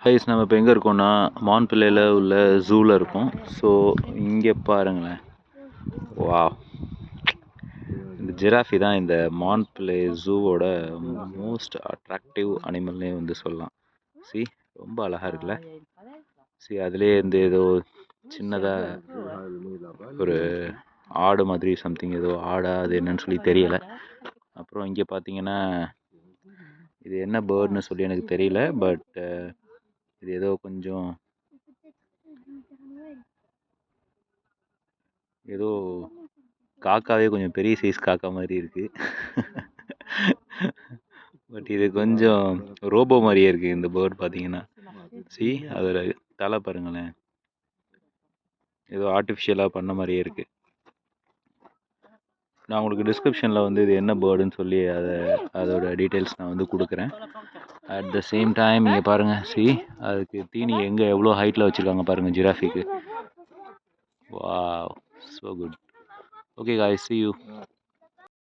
Highs நம்ம இப்போ எங்கே இருக்கோம்னா மான்பிள்ளையில் உள்ள ஜூவில் இருக்கோம். ஸோ இங்கே பாருங்களேன், வா, இந்த ஜிராஃபி தான் இந்த மான்பிள்ளை ஜூவோட மோஸ்ட் அட்ராக்டிவ் அனிமல்னே வந்து சொல்லலாம். சி, ரொம்ப அழகாக இருக்குல்ல. சி, அதுலேயே இந்த ஏதோ சின்னதாக ஒரு ஆடு மாதிரி சம்திங், ஏதோ ஆடா அது என்னன்னு சொல்லி தெரியலை. அப்புறம் இங்கே பார்த்தீங்கன்னா இது என்ன பேர்ட்னு சொல்லி எனக்கு தெரியல, பட் இது ஏதோ கொஞ்சம் ஏதோ காக்காவே கொஞ்சம் பெரிய சைஸ் காக்கா மாதிரி இருக்குது. பட் இது கொஞ்சம் ரோபோ மாதிரியே இருக்குது இந்த பேர்ட் பார்த்தீங்கன்னா. சி, அதோட தலை பாருங்களேன், ஏதோ ஆர்டிஃபிஷியலாக பண்ண மாதிரியே இருக்குது. நான் உங்களுக்கு டிஸ்கிரிப்ஷனில் வந்து இது என்ன பேர்டுன்னு சொல்லி அதோட டீட்டெயில்ஸ் நான் வந்து கொடுக்குறேன். அட் த சேம் டைம் இங்கே பாருங்கள், சி, அதுக்கு தீனி எங்கே எவ்வளோ ஹைட்டில் வச்சுருக்காங்க பாருங்கள் ஜிராஃபிக்கு. Wow, so good. Okay guys, see you.